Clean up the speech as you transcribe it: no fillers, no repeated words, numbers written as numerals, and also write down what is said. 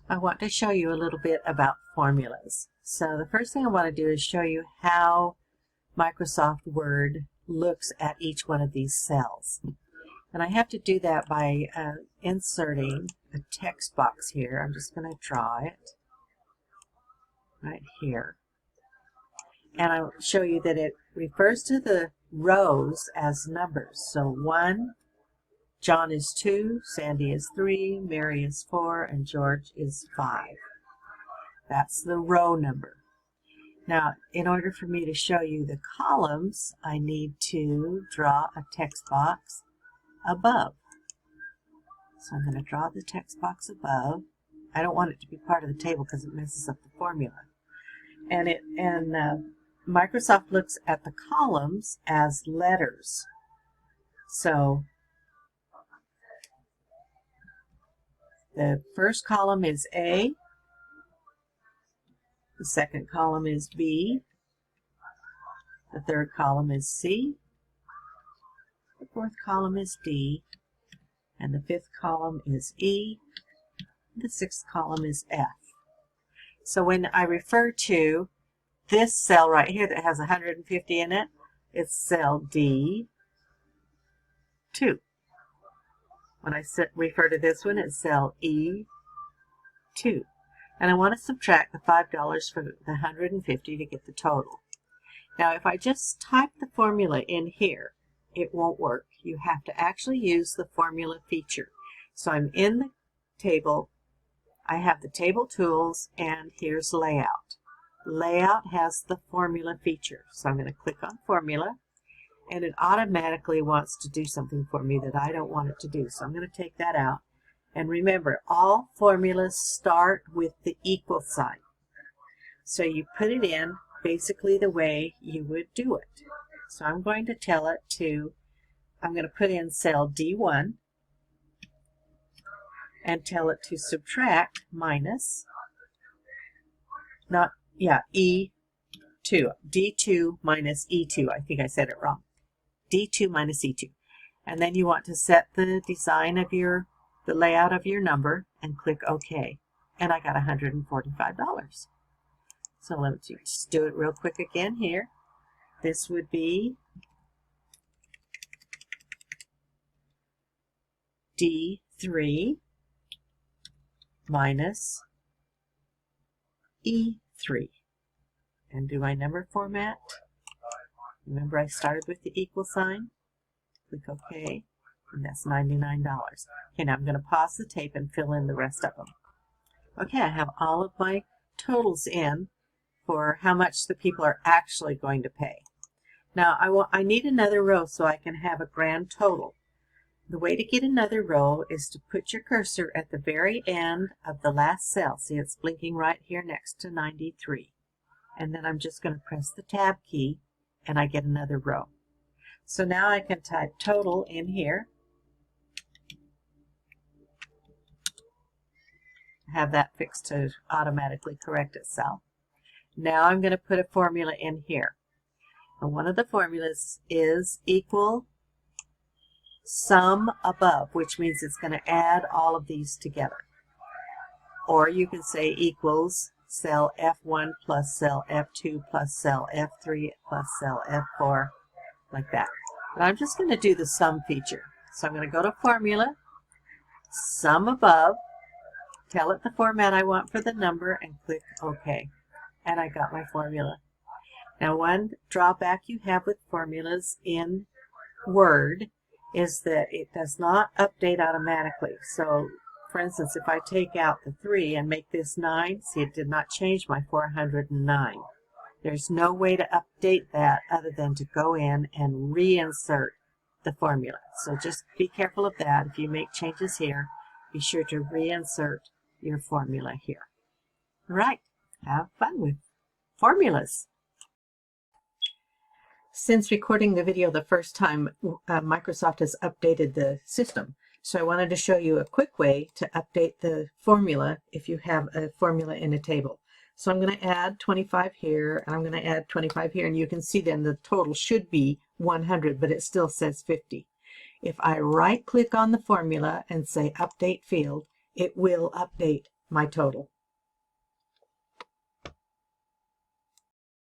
I want to show you a little bit about formulas. So the first thing I want to do is show you how Microsoft Word looks at each one of these cells. And I have to do that by inserting a text box here. I'm just going to draw it right here. And I'll show you that it refers to the rows as numbers. So 1, John is 2, Sandy is 3, Mary is 4, and George is 5. That's the row number. Now, in order for me to show you the columns, I need to draw a text box above. So I'm going to draw the text box above. I don't want it to be part of the table because it messes up the formula. And Microsoft looks at the columns as letters. So the first column is A, the second column is B, the third column is C, the fourth column is D, and the fifth column is E, the sixth column is F. So when I refer to this cell right here that has 150 in it, it's cell D2. When I refer to this one, it's cell E2. And I want to subtract the $5 from the 150 to get the total. Now, if I just type the formula in here, it won't work. You have to actually use the formula feature. So I'm in the table. I have the table tools, and here's layout. Layout has the formula feature. So I'm going to click on formula, and it automatically wants to do something for me that I don't want it to do. So I'm going to take that out. And remember, all formulas start with the equal sign. So you put it in basically the way you would do it. So I'm going to tell it to, I'm going to put in cell D1 and tell it to subtract minus, E2, D2 minus E2. I think I said it wrong. D2 minus E2. And then you want to set the design of the layout of your number and click OK. And I got $145. So let's just do it real quick again here. This would be D3 minus E3. And do my number format. Remember, I started with the equal sign. Click OK, and that's $99. Okay, now I'm going to pause the tape and fill in the rest of them. Okay, I have all of my totals in for how much the people are actually going to pay. Now, I need another row so I can have a grand total. The way to get another row is to put your cursor at the very end of the last cell. See, it's blinking right here next to 93. And then I'm just going to press the Tab key, and I get another row. So now I can type total in here. Have that fixed to automatically correct itself. Now I'm going to put a formula in here. And one of the formulas is equal sum above, which means it's going to add all of these together. Or you can say equals cell F1 plus cell F2 plus cell F3 plus cell F4, like that. But I'm just going to do the sum feature. So I'm going to go to formula, sum above, tell it the format I want for the number, and click OK. And I got my formula. Now, one drawback you have with formulas in Word is that it does not update automatically. So, for instance, if I take out the 3 and make this 9, see, it did not change my 409. There's no way to update that other than to go in and reinsert the formula. So just be careful of that. If you make changes here, be sure to reinsert your formula here. All right, have fun with formulas. Since recording the video the first time, Microsoft has updated the system. So I wanted to show you a quick way to update the formula if you have a formula in a table. So I'm going to add 25 here, and I'm going to add 25 here, and you can see then the total should be 100, but it still says 50. If I right-click on the formula and say Update Field, it will update my total.